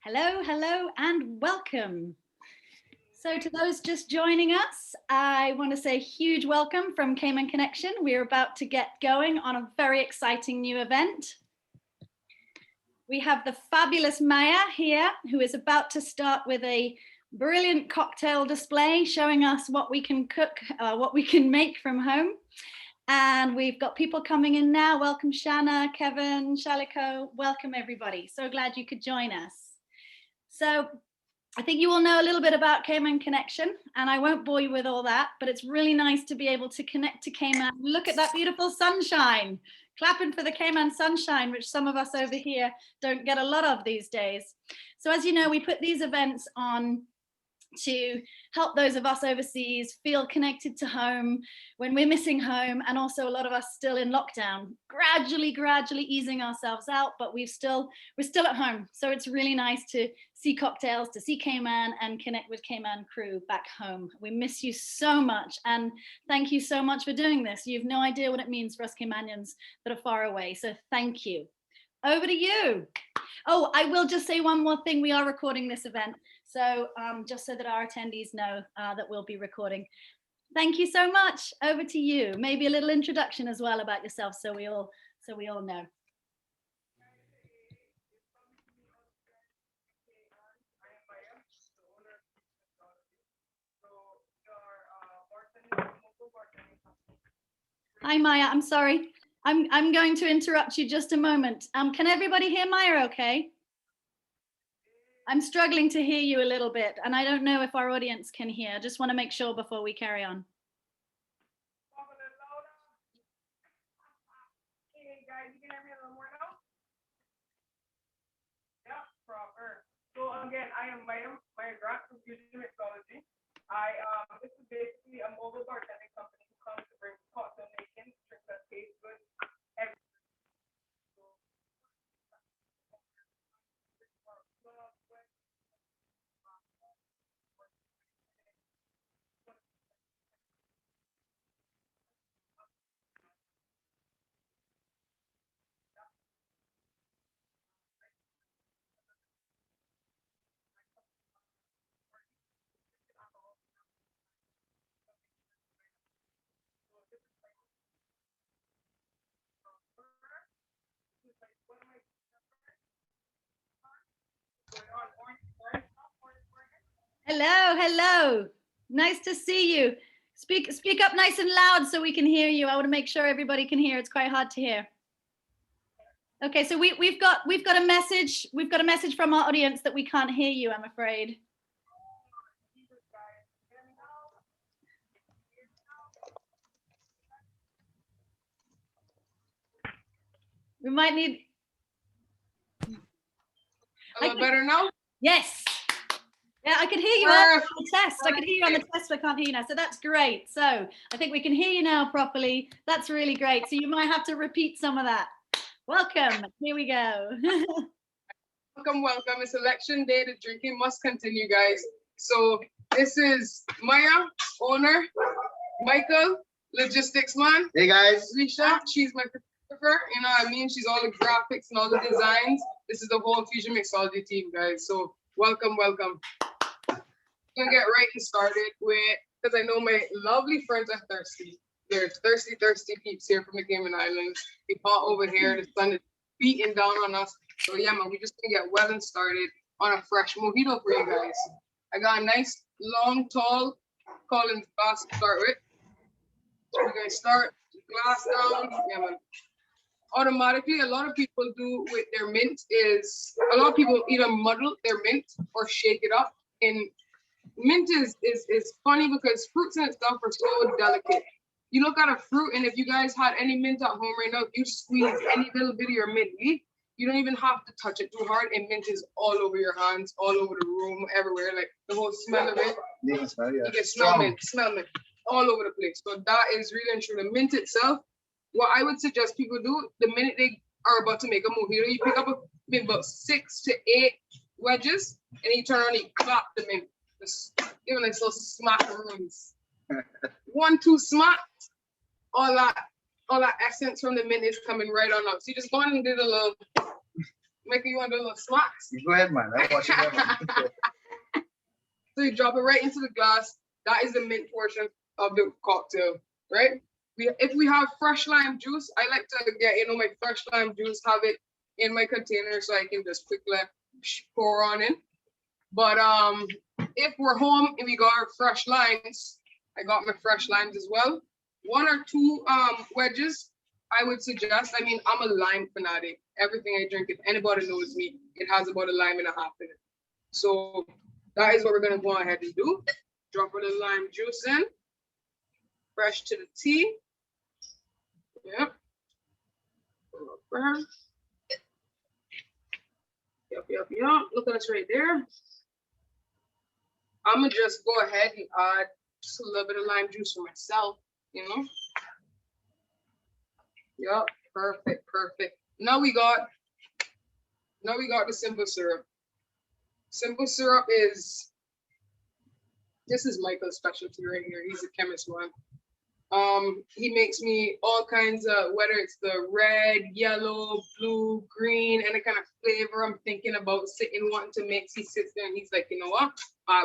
Hello, hello, and welcome. So to those just joining us, I want to say a huge welcome from Cayman Connection. We're about to get going on a very exciting new event. We have the fabulous Maya here, who is about to start with a brilliant cocktail display showing us what we can cook, what we can make from home. And we've got people coming in now. Welcome, Shanna, Kevin, Shaliko. Welcome, everybody. So glad you could join us. So I think you all know a little bit about Cayman Connection, and I won't bore you with all that, but it's really nice to be able to connect to Cayman. Look at that beautiful sunshine. Clapping for the Cayman sunshine, which some of us over here don't get a lot of these days. So as you know, we put these events on to help those of us overseas feel connected to home when we're missing home, and also a lot of us still in lockdown, gradually easing ourselves out, but we're still at home. So it's really nice to see cocktails, to see Cayman and connect with Cayman crew back home. We miss you so much, and thank you so much for doing this. You have no idea what it means for us Caymanians that are far away, so thank you. Over to you. Oh, I will just say one more thing. We are recording this event. So just so that our attendees know that we'll be recording. Thank you so much. Over to you. Maybe a little introduction as well about yourself, so we all know. Hi, Maya. I'm sorry. I'm going to interrupt you just a moment. Can everybody hear Maya okay? I'm struggling to hear you a little bit, and I don't know if our audience can hear. I just want to make sure before we carry on. Hey guys, you can hear me a little more now? Yeah, proper. So again, I am Maya Grant from Fusion Mixology. This is basically a mobile bartending company who comes to bring cocktail making, drinks that taste good, everything. Hello. Nice to see you. Speak up nice and loud so we can hear you. I want to make sure everybody can hear. It's quite hard to hear. Okay, so we've got a message. We've got a message from our audience that we can't hear you, I'm afraid. We might need. A little better now? Yes. Yeah, I could hear you on the test. I could hear you on the test, but I can't hear you now. So that's great. So I think we can hear you now properly. That's really great. So you might have to repeat some of that. Welcome. Here we go. Welcome. It's election day. The drinking must continue, guys. So this is Maya, owner, Michael, logistics man. Hey guys. Risha, she's my photographer. You know what I mean? She's all the graphics and all the designs. This is the whole Fusion Mixology team, guys. So welcome. I'm gonna get right and started with, because I know my lovely friends are thirsty. There's thirsty peeps here from the Cayman Islands. We hot over here. The sun is beating down on us. So yeah, man, we just gonna get well and started on a fresh mojito for you guys. I got a nice, long, tall Collins glass to start with. So we're gonna start glass down. Yeah, man. Automatically, a lot of people do with their mint is, a lot of people either muddle their mint or shake it up. And mint is funny because fruits and stuff are so delicate. You look at a fruit, and if you guys had any mint at home right now, if you squeeze any little bit of your mint leaf, you don't even have to touch it too hard, and mint is all over your hands, all over the room, everywhere. Like the whole smell of it. You can smell, yeah. You can smell mint all over the place. So that is really and true. The mint itself, what I would suggest people do, the minute they are about to make a mojito, you pick up maybe about 6 to 8 wedges, and you turn around and you clap the mint. Just give it like little smackaroons. 1, 2 smack, all that essence from the mint is coming right on up. So you just go on and do the little Make you want to do a little smacks? You go ahead, man. I watch it. So you drop it right into the glass. That is the mint portion of the cocktail, right? If we have fresh lime juice, I like to get, my fresh lime juice, have it in my container so I can just quickly pour on in. But if we're home and we got our fresh limes, I got my fresh limes as well. 1 or 2 wedges, I would suggest. I mean, I'm a lime fanatic. Everything I drink, if anybody knows me, it has about a lime and a half in it. So that is what we're gonna go ahead and do. Drop a little lime juice in. Fresh to the tea. Yep. Yep. Look at us right there. I'm gonna just go ahead and add just a little bit of lime juice for myself, Yep, perfect. Now we got the simple syrup. Simple syrup this is Michael's specialty right here. He's a chemist one. He makes me all kinds of, whether it's the red, yellow, blue, green, any kind of flavor I'm thinking about sitting wanting to mix. He sits there and he's like, you know what?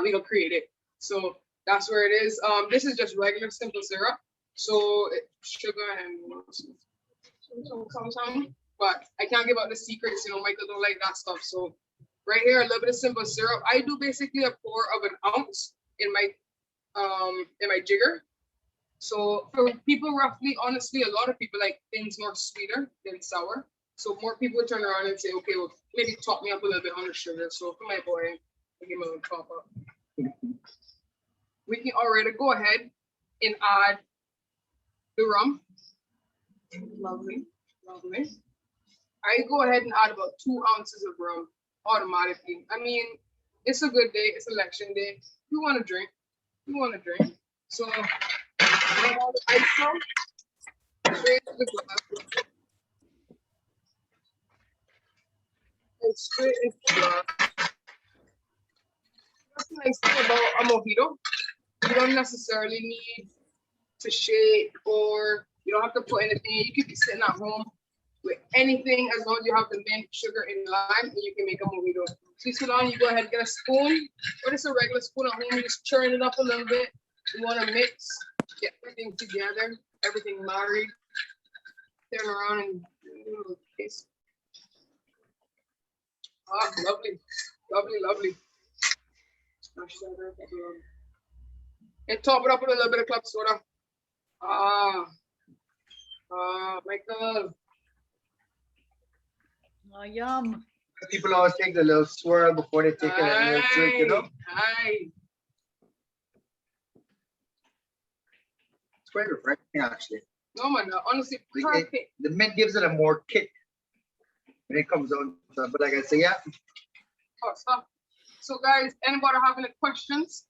We gonna create it. So that's where it is. This is just regular simple syrup. So sugar and some, but I can't give out the secrets. Michael don't like that stuff. So right here, a little bit of simple syrup. I do basically a pour of an ounce in my jigger. So for people roughly, honestly, a lot of people like things more sweeter than sour. So more people turn around and say, okay, well, maybe top me up a little bit on the sugar. So for my boy, I give him a little top up. We can already go ahead and add the rum. Lovely. I go ahead and add about 2 ounces of rum automatically. I mean, it's a good day. It's election day. You want to drink. So all the ice out, straight to the glass. And straight into the glass. That's the nice thing about a mojito. You don't necessarily need to shake, or you don't have to put anything. You could be sitting at home with anything as long as you have the mint, sugar, and lime, and you can make a mojito. So you sit down, you go ahead and get a spoon, or just a regular spoon at home, you just churn it up a little bit. You want to mix, get everything together, everything married, turn around and do a little taste. Ah, lovely. And top it up with a little bit of club soda. Michael. Oh, yum. People always take the little swirl before they take a little drink, Hi. It's quite refreshing, actually. No, man, honestly, perfect. The mint gives it a more kick when it comes on. But like I say, yeah. Oh, stop. So, guys, anybody have any questions?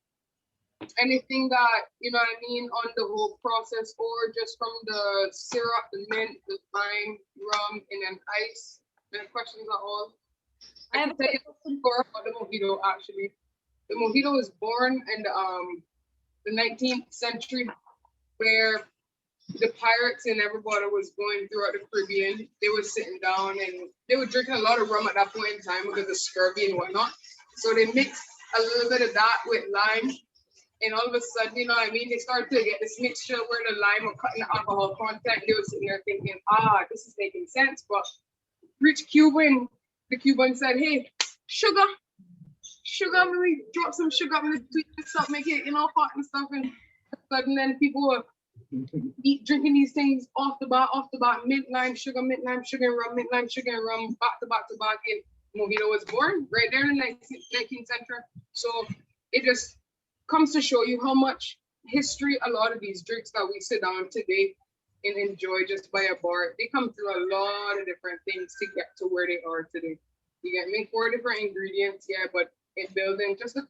Anything that, on the whole process, or just from the syrup, the mint, the lime, rum, and then ice? Any questions at all? I can tell you more about the mojito, actually. The mojito was born in the 19th century, where the pirates and everybody was going throughout the Caribbean. They were sitting down and they were drinking a lot of rum at that point in time because of scurvy and whatnot. So they mixed a little bit of that with lime. And all of a sudden, they started to get this mixture where the lime was cutting the alcohol content. They were sitting there thinking, this is making sense. But rich Cuban, the Cuban said, hey, sugar, really drop some sugar, really tweak this up, make it, hot and stuff. And sudden then people were drinking these things off the bat, mint, lime, sugar, and rum, mint, lime, sugar, and rum, back to back. And mojito was born right there in the 19th century. So it just comes to show you how much history a lot of these drinks that we sit down today and enjoy just by a bar, they come through a lot of different things to get to where they are today. You get me? 4 different ingredients, yeah, but it builds in just the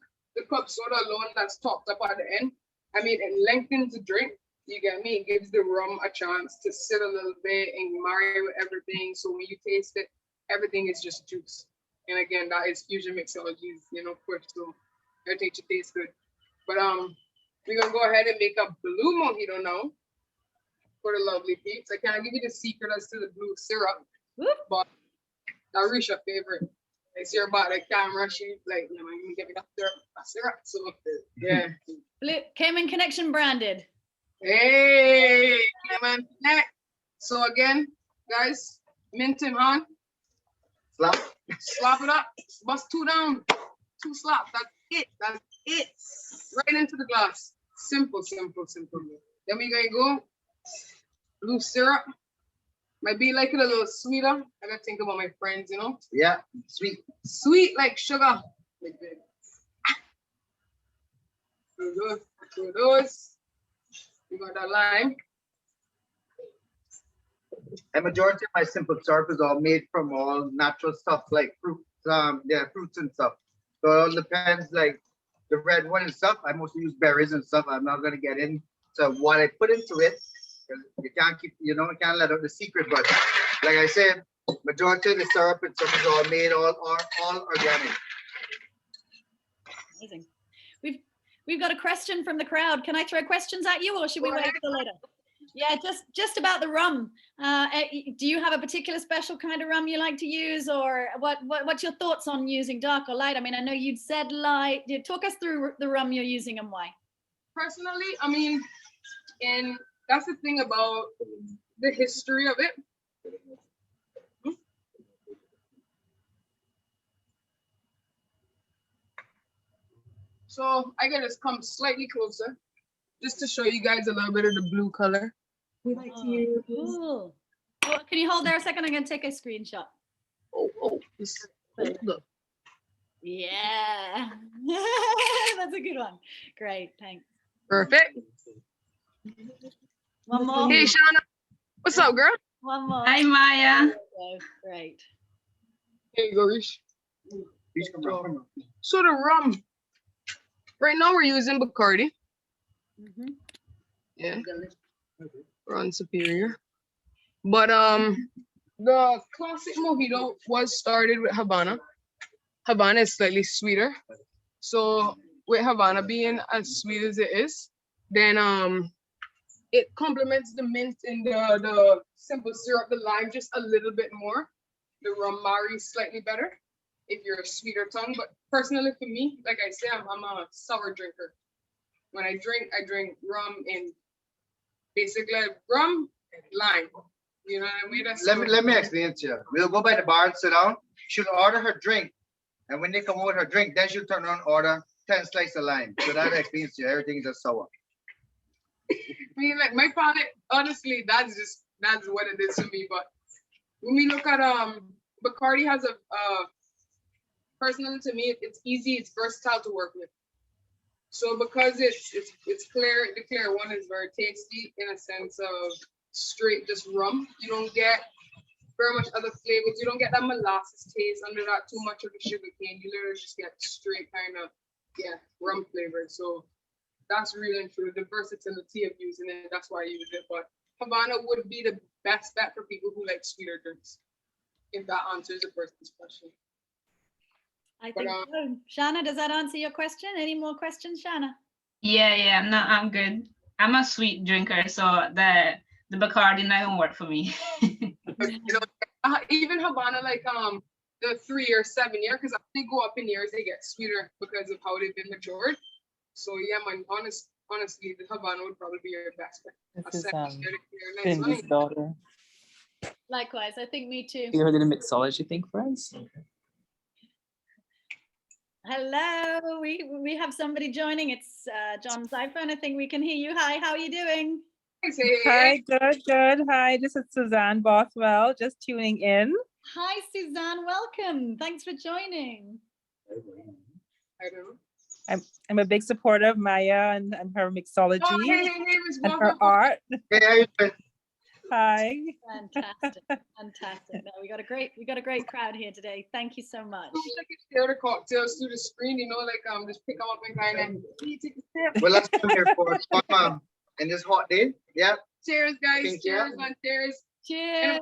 cup soda alone that's topped up at the end. It lengthens the drink. You get me? It gives the rum a chance to sit a little bit and marry with everything. So when you taste it, everything is just juice. And again, that is Fusion Mixology, push. So everything should taste good. But we're gonna go ahead and make a blue mojito now for the lovely peeps. I can't give you the secret as to the blue syrup, but That Risha favorite. I see her about the camera. She like, you know, you get me that syrup. So yeah. Blue Cayman Connection branded. Hey, Cayman Connect. So again, guys, mint him on. Slap it up. Bust 2 down. 2 slaps. That's it. That's it. Right into the glass. Simple, simple, simple. Then we gonna go blue syrup. Might be like it a little sweeter. I gotta think about my friends, you know? Yeah, sweet. Sweet like sugar. Through those. We got that lime. And majority of my simple syrup is all made from all natural stuff like fruits, fruits and stuff. So it all depends, like the red one and stuff. I mostly use berries and stuff. I'm not gonna get into what I put into it. You can't keep, you know, you can't let out the secret. But like I said, majority of the syrup and stuff is all made, all organic. Amazing. We've got a question from the crowd. Can I throw questions at you, or should we wait till later? Yeah, just about the rum. Do you have a particular special kind of rum you like to use, or what's your thoughts on using dark or light? I mean, I know you'd said light. Talk us through the rum you're using and why. Personally, I mean, and that's the thing about the history of it. So I gotta just come slightly closer, just to show you guys a little bit of the blue color. We like to use. Cool. Well, can you hold there a second? I'm gonna take a screenshot. Look. Yeah, that's a good one. Great, thanks. Perfect. One more. Hey, Shauna. What's up, girl? One more. Hi, Maya. Great. Here you go, Rish. So the rum. Right now we're using Bacardi. Mm-hmm. Yeah. Run Superior. But the classic Mojito was started with Havana. Havana is slightly sweeter. So with Havana being as sweet as it is, then it complements the mint and the simple syrup, the lime just a little bit more. The rum marries slightly better if you're a sweeter tongue. But personally for me, like I say, I'm a sour drinker. When I drink rum and basically rum and lime. You know what I mean? Let me explain to you. We'll go by the bar and sit down. She'll order her drink. And when they come over with her drink, then she'll turn around and order 10 slices of lime. So that explains to you everything is just sour. I mean, like my palate, honestly, that's what it is to me. But when we look at Bacardi has a personally to me, it's easy, it's versatile to work with. So because it's clear, the clear one is very tasty in a sense of straight just rum. You don't get very much other flavors. You don't get that molasses taste under that too much of the sugar cane. You literally just get straight kind of rum flavor. So that's really and true. The versatility of using it, that's why I use it. But Havana would be the best bet for people who like sweeter drinks, if that answers the person's question. I think so. Shana, does that answer your question? Any more questions, Shana? Yeah, no, I'm good. I'm a sweet drinker, so the Bacardi doesn't work for me. You know, even Havana, like the 3 or 7 year, because they go up in years, they get sweeter because of how they've been matured. So yeah, man, honestly, the Havana would probably be your best bet. This is Cindy's daughter. Likewise, I think me too. You heard of the mixology thing for us? Hello, we have somebody joining. It's John Zyphone. I think we can hear you. Hi, how are you doing? Hi, good. Hi, this is Suzanne Bothwell, just tuning in. Hi, Suzanne. Welcome. Thanks for joining. I'm a big supporter of Maya and her mixology and her art. Hi. Fantastic. No, we got a great crowd here today. Thank you so much. Like you share the cocktails through the screen, you know, like just pick them up and kind of take a sip. Well, let's come here for some in this hot day. Yeah. Cheers, guys. Cheers, man. Cheers. Cheers.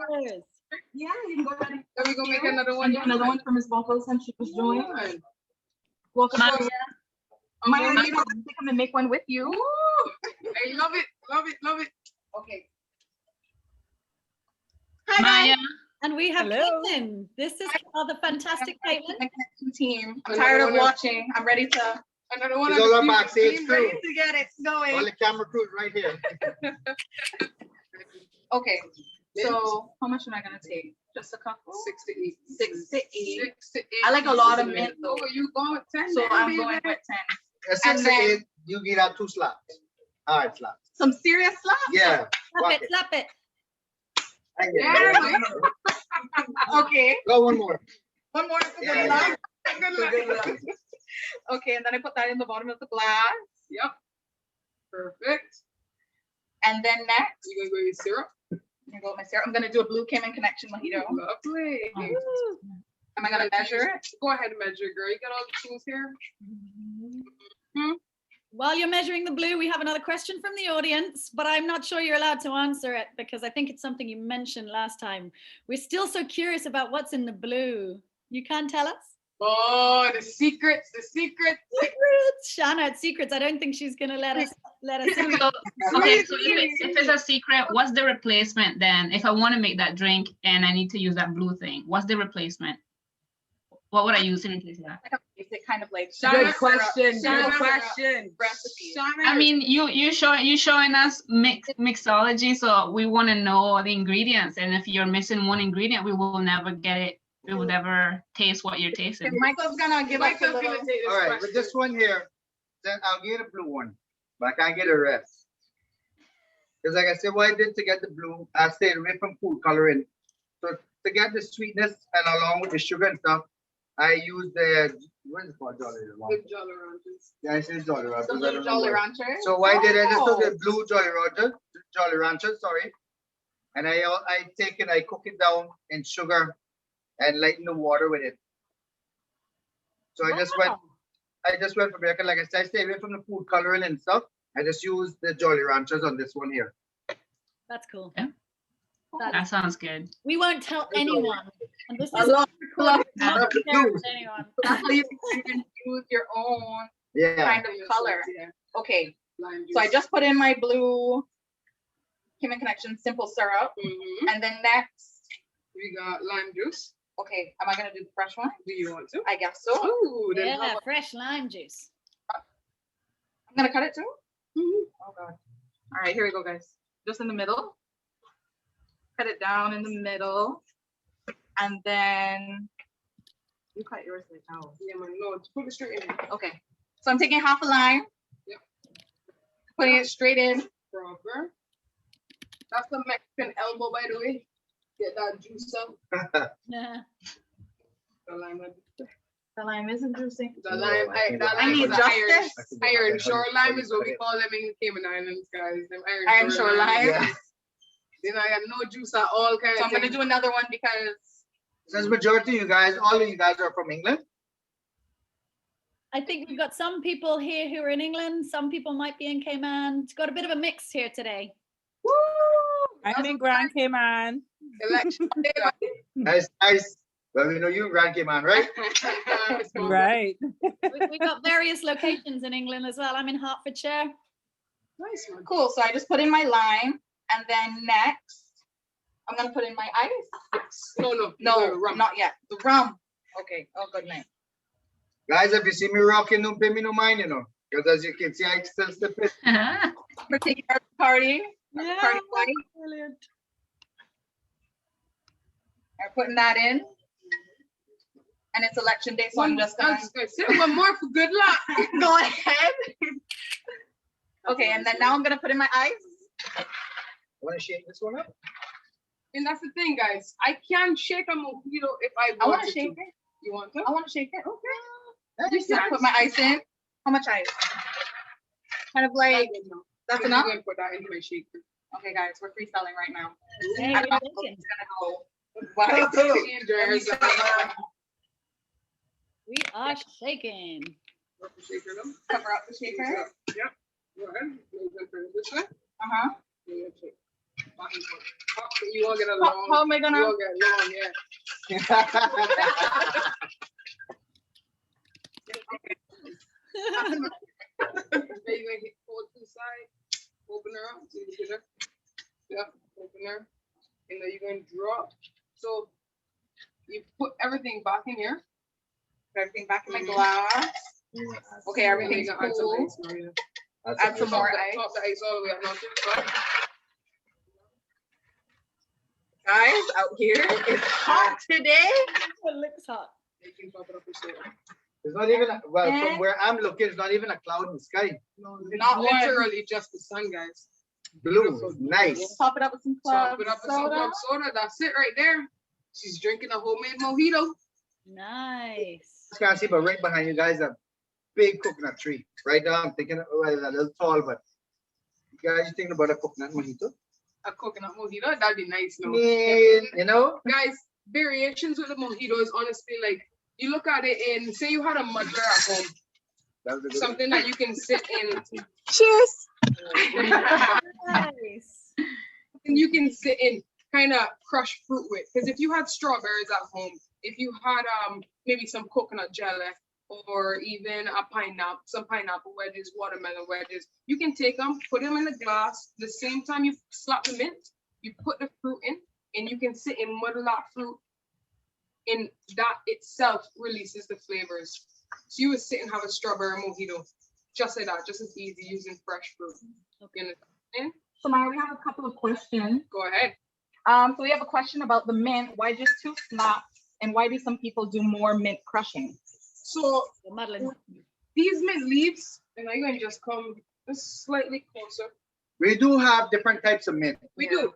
Yeah, you can go ahead. Are we gonna make another one? Another one for Ms. Bothwell since she was joined. Welcome. Maya, you know, come and make one with you. I love it. Love it. Love it. Okay. Maya. And we have Hello. Caitlin. This is the fantastic Caitlin. My connection team. I'm And tired of everyone else- watching. I'm ready to Another one She's of the all Fusion backstage team, crew. right? to get it All going. the camera crews right here. Okay. So how much am I gonna take? Just a couple. 6 to 8. 6 to 8. 6 to 8. I like a lot of pieces mint, though. Oh, you go with 10. So then, I'm baby. going with 10. At 6 And to then- 8, you get out 2 slaps. All right, slaps. Some serious stuff. Yeah. Slap it, slap it. I get Yeah. it. Okay. Go one more. One more for Yeah. good luck. Good luck. Okay, and then I put that in the bottom of the glass. Yep. Perfect. And then next, You gonna go with syrup? I'm gonna go with my syrup. I'm gonna do a blue Cayman Connection Mojito. Lovely. Am I gonna measure it? Go ahead and measure, girl. You got all the tools here? While you're measuring the blue, we have another question from the audience, but I'm not sure you're allowed to answer it because I think it's something you mentioned last time. We're still so curious about what's in the blue. You can't tell us? Oh, the secrets, the secrets. Secrets. Shanna, it's secrets. I don't think she's gonna let us in. So, okay, so if it's a secret, what's the replacement then? If I want to make that drink and I need to use that blue thing, what's the replacement? What would I use in place of that? Like a basic kind of like Good syrup- question, syrup good question. recipe. I mean, you showing us mixology, so we want to know the ingredients, and if you're missing one ingredient, we will never get it. We will never taste what you're tasting. Michael's gonna give us a Michael's little. gonna take this All right, question. with this one here, then I'll get a blue one, but I can't get a rest. Because like I said, what I did to get the blue, I stayed away from food coloring. So to get the sweetness and along with the sugar and stuff, I use the, what is it called? Jolly Ranchers? Good Jolly Ranchers. Yeah, I say Jolly Ranchers. The I blue don't know Jolly what. Rancher. So what I did, I just took Oh. the blue Jolly Ranchers, sorry. And I take it, I cook it down in sugar and lighten the water with it. So I just went from there, 'cause like I said, I stay away from the food coloring and stuff. I just use the Jolly Ranchers on this one here. That's cool. Yeah. That sounds good. We won't tell anyone. And this A is lot. not lot. to share with anyone. That's how you can use your own Yeah. kind of color. Yeah. Okay, Lime so I juice. just put in my blue Cayman Connection simple syrup, Mhm. and then next, We got lime juice. okay, am I gonna do the fresh one? Do you want to? I guess so. Ooh, then how Yeah, about- fresh lime juice. I'm gonna cut it too. Mhm. Oh god. All right, here we go, guys. Just in the middle. Cut it down in the middle, and then you cut yours like now. Yeah, man, no, put it straight in. Okay, so I'm taking half a lime. Yep. Putting it straight in. Proper. That's the Mexican elbow, by the way. Get that juice up. Yeah. The lime. The lime isn't juicy. The lime. I That I lime need is iron. justice. Iron shore lime is what we call them in the Cayman Islands, guys. Them Iron shore lime. Yeah. Then I got no juice at all kind So of I'm gonna thing. do another one because Since majority of you guys, all of you guys are from England. I think we've got some people here who are in England. Some people might be in Cayman. It's got a bit of a mix here today. woo, I'm in Grand Cayman. Election day, Nice. Well, we know you, Grand Cayman, right? guys. Right. We've got various locations in England as well. I'm in Hertfordshire. Nice one. cool. So I just put in my lime, and then next I'm gonna put in my ice. No, No, rum. not yet. The rum. Okay. Oh, good night. Guys, if you see me rocking, don't pay me no mind, you know. Because as you can see, I still step it. We're taking our party. Yeah, Party white. brilliant. I'm putting that in. And it's election day, so I'm just gonna say one more for good luck. go ahead. Okay, and then now I'm gonna put in my ice. Want to shake this one up? And that's the thing, guys. I can shake a mojito if I I want wanna shake to. it. You want to? I wanna shake it. Okay. Just gonna put my ice in. How much ice? Kind of like, that's I'm enough? going to put that into my shaker. Okay, guys, we're freestyling right now. Hey, I we're don't know shaking. how it's gonna go. Enjoy yourself. We are shaking. Shaker them. Cover up the shaker. Yep. Go ahead. Maybe turn it this way. Uh-huh. Maybe shake. Back and forth. Oh, you won't get a How long. am I You gonna? won't get long, yeah. Maybe you can hold to the side. Open her up. See the picture? Yeah. Open her. And then you're going to drop. So everything back in here. Everything back in my glass. Okay, everything's Add some cool. ice now, yeah. Add some more ice. Top the ice all the way up now to the top. Guys, out here, it's hot today. It looks hot. You can top it up with soda. It's not even, well, Eh. from where I'm looking, it's not even a cloud in the sky. No, Not it's one. literally just the sun, guys. Blue, nice. Top it up with some Top club it up with some soda. club soda. That's it right there. She's drinking a homemade mojito. Nice. You can't see, but right behind you guys, a big coconut tree. Right now, I'm thinking, well, it's a little tall, but you guys thinking about a coconut mojito? A coconut mojito, that'd be nice, no? Yeah, you know? Guys, variations with the mojito is honestly like, you look at it and say you had a muddler at home, That was a good something that you can sit in. Cheers. Nice. And you can sit and kind of crush fruit with. Because if you had strawberries at home, if you had maybe some coconut jelly or even a pineapple, some pineapple wedges, watermelon wedges, you can take them, put them in the glass. The same time you slap the mint, you put the fruit in, and you can sit and muddle that fruit. And that itself releases the flavors. So you would sit and have a strawberry mojito, just like that, just as easy using fresh fruit. Okay. So Maya, we have a couple of questions. Go ahead. So we have a question about the mint. Why just 2 slaps? And why do some people do more mint crushing? So Madeline. these mint leaves, and I'm going to just come just slightly closer. We do have different types of mint. We do.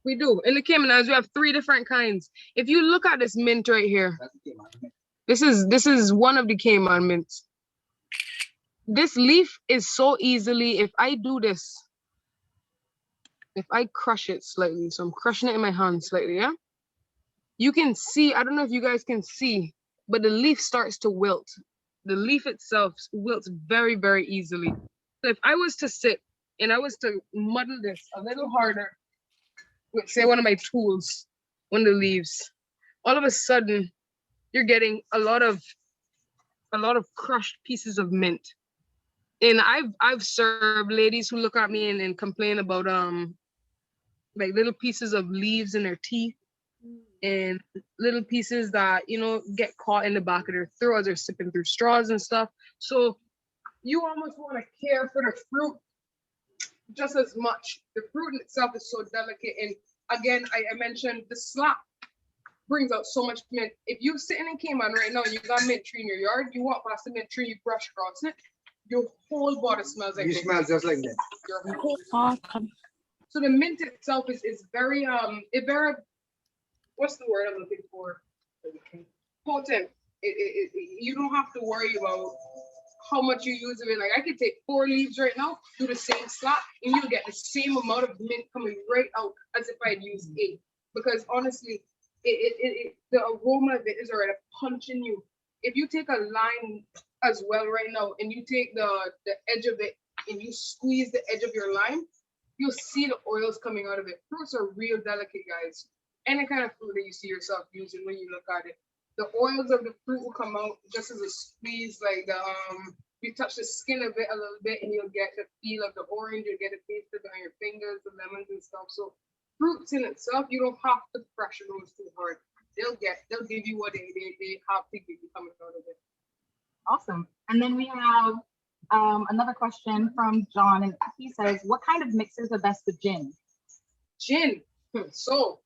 We do. In the Caymanians, we have 3 different kinds. If you look at this mint right here, this is one of the Cayman mints. This leaf is so easily, if I do this, if I crush it slightly, so I'm crushing it in my hand slightly, yeah? You can see, I don't know if you guys can see, but the leaf starts to wilt. The leaf itself wilts very, very easily. So if I was to sit and I was to muddle this a little harder, with say one of my tools, one of the leaves, all of a sudden you're getting a lot of crushed pieces of mint. And I've served ladies who look at me and complain about like little pieces of leaves in their teeth and little pieces that, you know, get caught in the back of their throat as they're sipping through straws and stuff. So you almost want to care for the fruit just as much. The fruit in itself is so delicate. And again, I mentioned the slap brings out so much mint. If you're sitting in Cayman right now and you got a mint tree in your yard, you walk past the mint tree, you brush across it, your whole body smells like You mint. smell just like that. Your whole So the mint itself is very what's the word I'm looking for? Potent. You don't have to worry about how much you use of it. Like I could take 4 leaves right now, do the same slap, and you'll get the same amount of mint coming right out as if I'd used 8. Because honestly, the aroma of it is already punching you. If you take a lime as well right now, and you take the edge of it and you squeeze the edge of your lime, you'll see the oils coming out of it. Fruits are real delicate, guys. Any kind of fruit that you see yourself using when you look at it. The oils of the fruit will come out just as a squeeze, like the you touch the skin of it a little bit and you'll get the feel of the orange, you'll get a taste of it on your fingers, the lemons and stuff. So fruits in itself, you don't have to pressure those too hard. They'll give you what they have to give you coming out of it. Awesome. And then we have another question from John, and he says, what kind of mixers are best with gin? Gin. So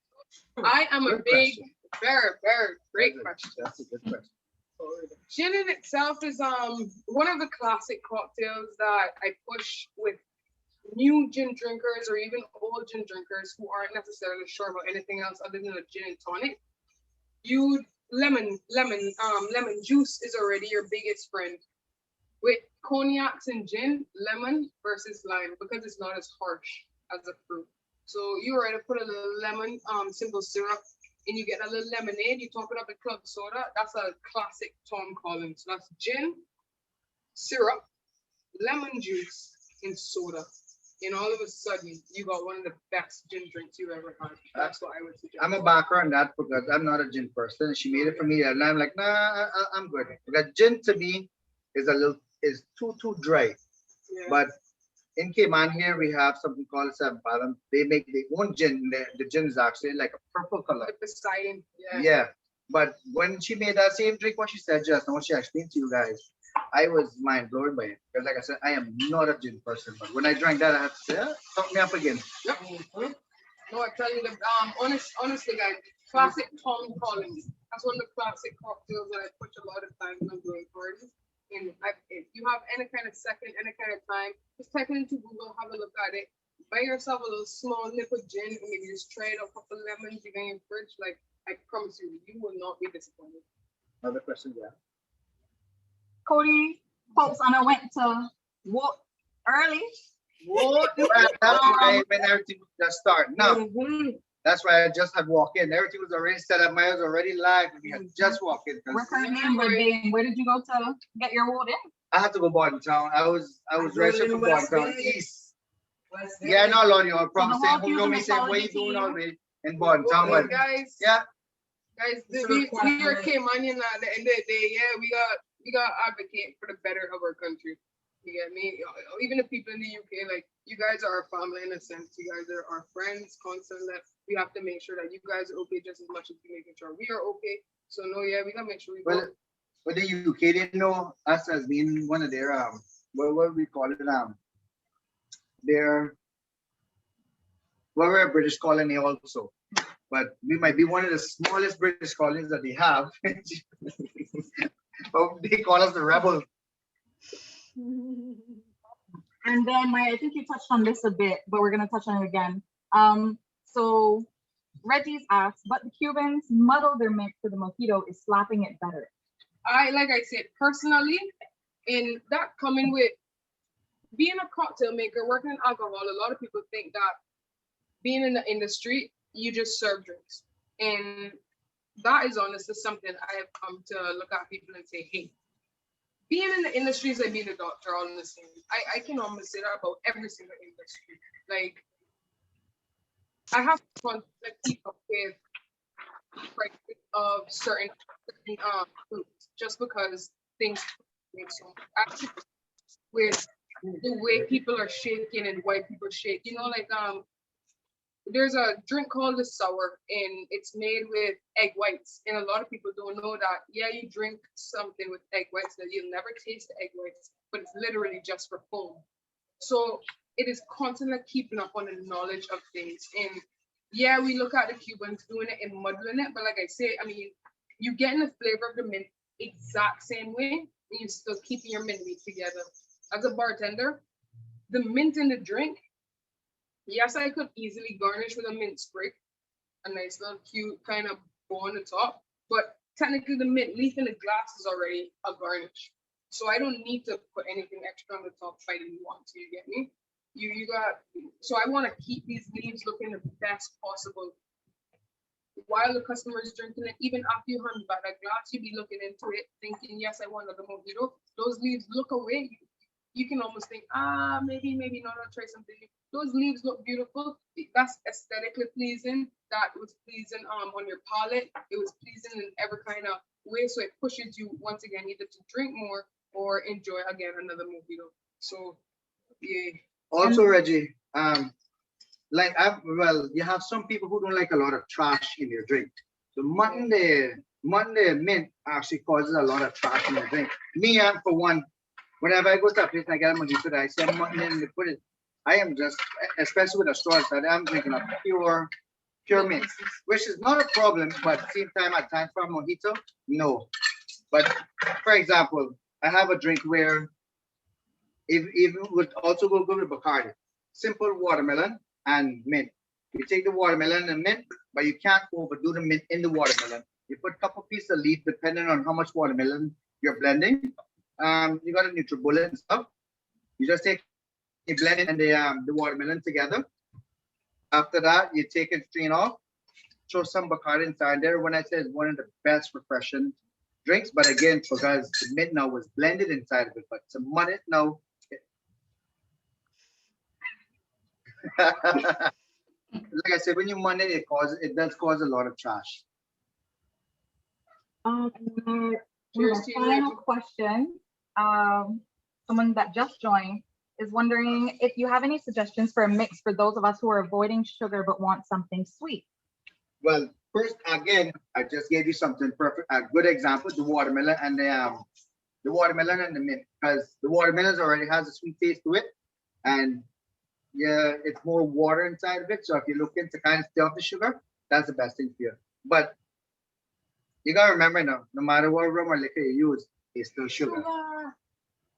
I am a big, very, very great question. That's a good question. Gin in itself is one of the classic cocktails that I push with new gin drinkers or even old gin drinkers who aren't necessarily sure about anything else other than a gin and tonic. Lemon juice is already your biggest friend. With cognacs and gin, lemon versus lime, because it's not as harsh as a fruit. So you already put a little lemon, simple syrup, and you get a little lemonade, you top it up with club soda. That's a classic Tom Collins. So that's gin, syrup, lemon juice, and soda. And all of a sudden, you got one of the best gin drinks you've ever had. That's what I would suggest. I'm a backer on that because I'm not a gin person. She made it for me, and I'm like, nah, I'm good. Because gin to me is too dry. Yeah. But in Cayman here, we have something called Sampalam. They make their own gin. The gin is actually like a purple color. Like the siding. Yeah. But when she made that same drink, what she said just now, what she explained to you guys, I was mind blown by it. Because like I said, I am not a gin person. But when I drank that, I had to say, top me up again. Yep. No, I tell you, honestly, guys, classic Tom Collins. That's one of the classic cocktails that I push a lot of times when I'm doing parties. And if you have any kind of second, any kind of time, just type it into Google, have a look at it. Buy yourself a little small nip of gin, and maybe just try it a couple lemons you got in your fridge. Like, I promise you, you will not be disappointed. Another question, yeah. Cody, folks, and I went to work early. Well, that's why when everything was just starting. Now, that's why I just had walked in. Everything was already set up. Mine was already live. We had just walked in. Where did you go to get your wood in? I had to go Boston Town. I was registered for Boston Town East. Yeah, no, Lord, you're probably saying, who know me saying, what are you doing already in Boston Town? Well, guys, yeah. Guys, we are Caymanian at the end of the day. Yeah, we got advocate for the better of our country. You get me? Even the people in the UK, like, you guys are our family in a sense. You guys are our friends, constant. That we have to make sure that you guys are okay just as much as we making sure we are okay. So no, yeah, we gotta make sure we go. But the UK didn't know us as being one of their what we call it we're a British colony also, but we might be one of the smallest British colonies that they have. But they call us the rebels. And then I think you touched on this a bit, but we're gonna touch on it again. So Reggie's asked, but the Cubans muddle their mix for the mojito is slapping it better. Like I said, personally, in that coming with being a cocktail maker, working in alcohol, a lot of people think that being in the industry, you just serve drinks. And that is honestly something I have come to look at people and say, hey, being in the industry is like being a doctor, honestly. I can almost say that about every single industry. Like, I have to keep up with prices of certain foods just because things make so much. Actually, with the way people are shaking and white people shake, you know, like there's a drink called the sour, and it's made with egg whites. And a lot of people don't know that, yeah, you drink something with egg whites that you'll never taste the egg whites, but it's literally just for foam. So it is constantly keeping up on the knowledge of things. And yeah, we look at the Cubans doing it and muddling it, but like I say, I mean, you're getting the flavor of the mint exact same way, and you're still keeping your mint leaf together. As a bartender, the mint in the drink, yes, I could easily garnish with a mint sprig, a nice little cute kind of bow on the top, but technically the mint leaf in the glass is already a garnish. So I don't need to put anything extra on the top if I didn't want to, you get me? So I want to keep these leaves looking the best possible. While the customer is drinking it, even after you hand back that glass, you be looking into it, thinking, yes, I want another mojito. Those leaves look away. You can almost think, maybe not, I'll try something new. Those leaves look beautiful. That's aesthetically pleasing. That was pleasing on your palate. It was pleasing in every kind of way. So it pushes you once again either to drink more or enjoy again another mojito. So yeah. Also, Reggie, you have some people who don't like a lot of trash in their drink. So Monday mint actually causes a lot of trash in the drink. Me, for one, whenever I go to a place and I get a mojito, I say mutton in, put it. I am just, especially with the straws, that I'm drinking a pure mint, which is not a problem, but at the same time, at times for a mojito, no. But for example, I have a drink where it would also go good with Bacardi. Simple watermelon and mint. You take the watermelon and mint, but you can't overdo the mint in the watermelon. You put a couple pieces of leaf, depending on how much watermelon you're blending. You got a NutriBullet and stuff. You just take you blend it and the watermelon together. After that, you take it strain off, throw some Bacardi inside there. When I say it's one of the best refreshing drinks, but again, because the mint now was blended inside of it, but to mud it now. Like I said, when you mud it, it does cause a lot of trash. Final question. Someone that just joined is wondering if you have any suggestions for a mix for those of us who are avoiding sugar but want something sweet. Well, First, again, I just gave you something perfect, a good example, the watermelon and the mint, because the watermelon already has a sweet taste to it, and yeah, it's more water inside of it. So if you're looking to kind of stay off the sugar, that's the best thing for you. But you gotta remember now, no matter what rum or liquor you use, it's still sugar.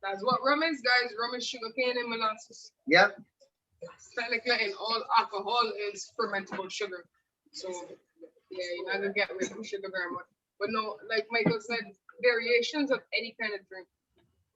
That's what rum is, guys. Rum is sugar cane and molasses. Yep. Technically, and all alcohol is fermentable sugar. So yeah, you're not gonna get away from sugar very much. But no, like Michael said, variations of any kind of drink.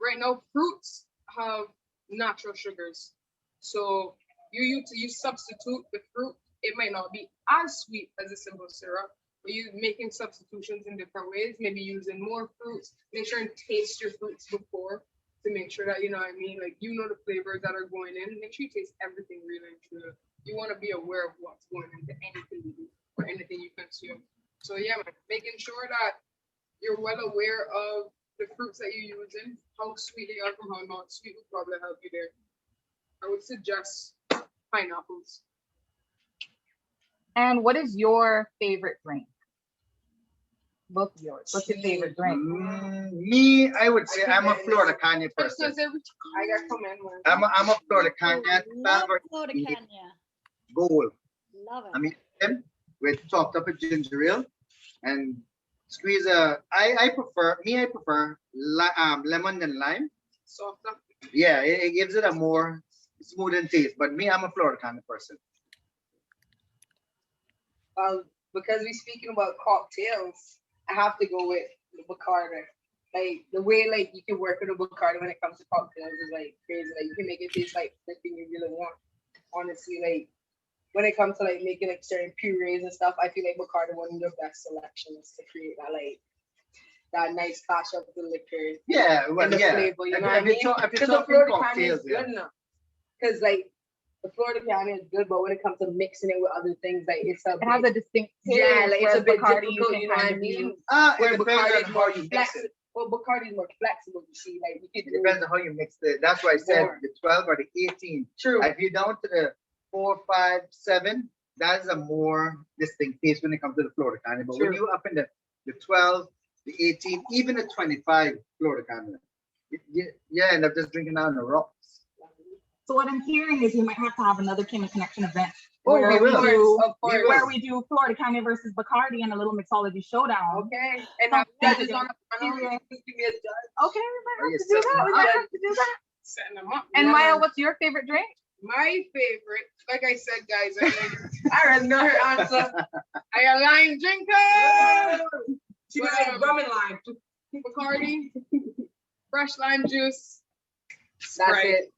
Right now, fruits have natural sugars. So you substitute the fruit. It might not be as sweet as a simple syrup, but you're making substitutions in different ways. Maybe using more fruits. Make sure and taste your fruits before to make sure that, you know what I mean, like, you know the flavors that are going in. Make sure you taste everything really and truly. You want to be aware of what's going into anything you do or anything you consume. So yeah, man, making sure that you're well aware of the fruits that you're using, how sweet they are from how not sweet will probably help you there. I would suggest pineapples. And what is your favorite drink? Both of yours. What's your favorite drink? Me, I would say I'm a Florida Cayman person. I got come in. I'm a Florida Cayman. Love Florida Kenya. Gold. Love it. I mean, them with topped up with ginger ale and squeeze I prefer lemon and lime. Softer. Yeah, it gives it a more smooth and taste. But me, I'm a Florida kind of person. Because we're speaking about cocktails, I have to go with the Bacardi. Like the way like you can work with a Bacardi when it comes to cocktails is like crazy. Like you can make it taste like the thing you really want. Honestly, like when it comes to like making like certain purees and stuff, I feel like Bacardi one of the best selections to create that like that nice clash of the liquor. Yeah, well, and the flavor, you know what I mean? Because the Florida Cayman is good enough. Because like the Florida Cayman is good, but when it comes to mixing it with other things, like it has a distinct taste. Yeah, like it's a bit Bacardi, difficult, you know what I mean? Where Where Bacardi is more mix it. flexible. Well, Bacardi is more flexible, you see. Like you It can depends on how you mix it. That's why I said the 12 or the 18. True. If you're down to the 4, 5, 7, that is a more distinct taste when it comes to the Florida Cayman. But when you up in the 12, the 18, even the 25 Florida Cayman, you end up just drinking out on the rocks. So what I'm hearing is we might have to have another Cayman Connection event Where we do Florida Cayman versus Bacardi and a little mixology showdown. Okay. And have judges on the panel. Okay, we might have to do that. We might have to do that. Setting them up. And Maya, what's your favorite drink? My favorite, like I said, guys, I already know her answer. I a lime drinker. She was like rum and lime. Bacardi, fresh lime juice. That's Sprite. it.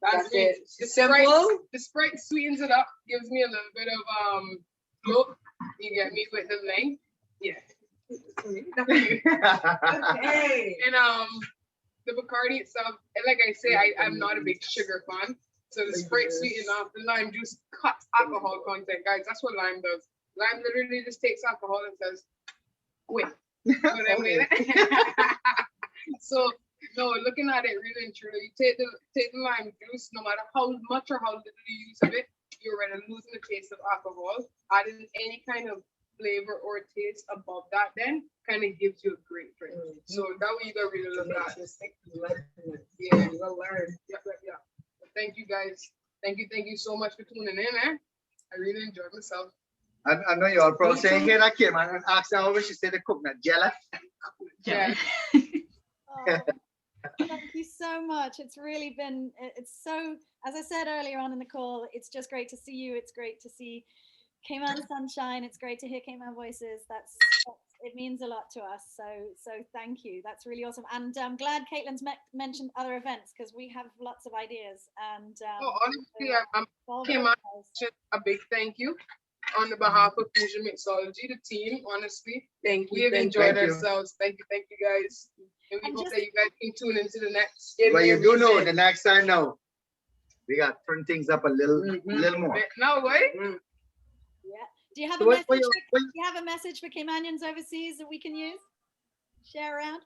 That's it. The Simple. Sprite sweetens it up, gives me a little bit of look. You get me with the length. Yeah. Hey. And the Bacardi itself, and like I say, I'm not a big sugar fan. So the Sprite sweetens up, the lime juice cuts alcohol content, guys. That's what lime does. Lime literally just takes alcohol and says, "Wait." You know what I mean? So no, looking at it really and truly, you take the lime juice, no matter how much or how little you use of it, you're already losing the taste of alcohol. Adding any kind of flavor or taste above that then kind of gives you a great drink. So that way you gotta really look at it. Yeah, you'll learn. Yeah. Thank you guys. Thank you so much for tuning in, man. I really enjoyed myself. I know you're all proud saying here that came and asked her always she said the coconut jelly. Yeah. Oh, thank you so much. It's really been, it's so, as I said earlier on in the call, it's just great to see you. It's great to see Cayman sunshine. It's great to hear Cayman voices. It means a lot to us. So thank you. That's really awesome. And I'm glad Caitlin's mentioned other events because we have lots of ideas. And honestly, I'm Cayman, a big thank you on the behalf of Fusion Mixology, the team. Honestly, we have enjoyed ourselves. Thank you guys. And we hope that you guys can tune into the next. Well, you do know the next time now. We got to turn things up a little more. No way. Yeah. Do you have a message? Do you have a message for Caymanians overseas that we can use? Share around.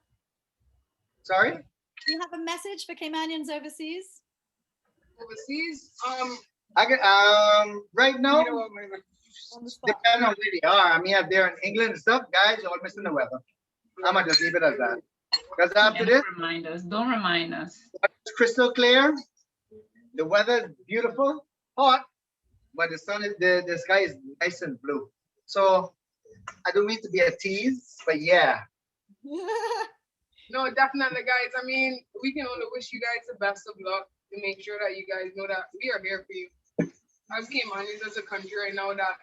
Sorry. Do you have a message for Caymanians overseas? Overseas. I can right now. On the spot. Depending on where they are. I mean, if they're in England and stuff, guys, you're all missing the weather. I'm gonna just leave it as that. Because after this, Don't remind us. Don't remind us. it's crystal clear. The weather is beautiful, hot, but the sun is the sky is nice and blue. So I don't mean to be a tease, but yeah. No, definitely, guys. I mean, we can only wish you guys the best of luck to make sure that you guys know that we are here for you. As Caymanians, as a country right now that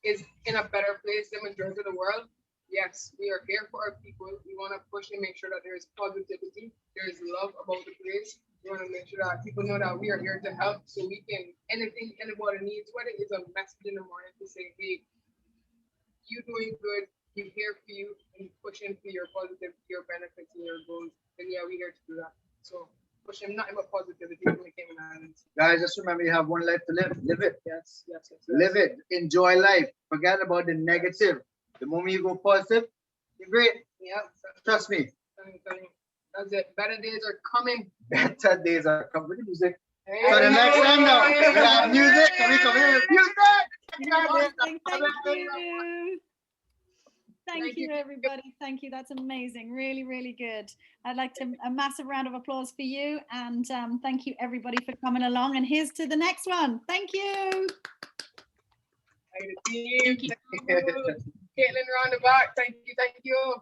is in a better place than majority of the world, yes, we are here for our people. We want to push and make sure that there is positivity, there is love about the place. We want to make sure that people know that we are here to help, so we can anything anybody needs, whether it's a message in the morning to say, hey, you doing good, we're here for you, and pushing for your positive, your benefits and your goals. And yeah, we're here to do that. So pushing nothing but positivity from the Cayman Islands. Guys, just remember you have one life to live. Live it. Yes, yes, yes, yes. Live it. Enjoy life. Forget about the negative. The moment you go positive, you're great. Yeah. Trust me. Tell you. That's it. Better days are coming. Better days are coming. With the music. Hey, So the next time now, we have music and we come here with music. Thank you. Thank you, everybody. Thank you. That's amazing. Really, really good. I'd like to a massive round of applause for you. And thank you, everybody, for coming along. And here's to the next one. Thank you. Thank you. Caitlin around the back. Thank you. Thank you.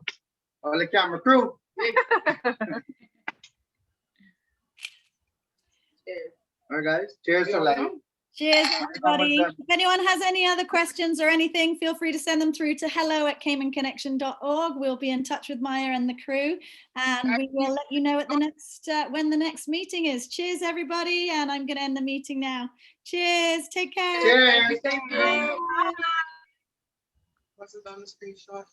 All the camera crew. All right, guys. Cheers to life. Cheers, everybody. If anyone has any other questions or anything, feel free to send them through to hello@caymanconnection.org. We'll be in touch with Maya and the crew, and we will let you know at the next when the next meeting is. Cheers, everybody, and I'm going to end the meeting now. Cheers. Take care. Cheers. Thank you. What's it on the screenshot?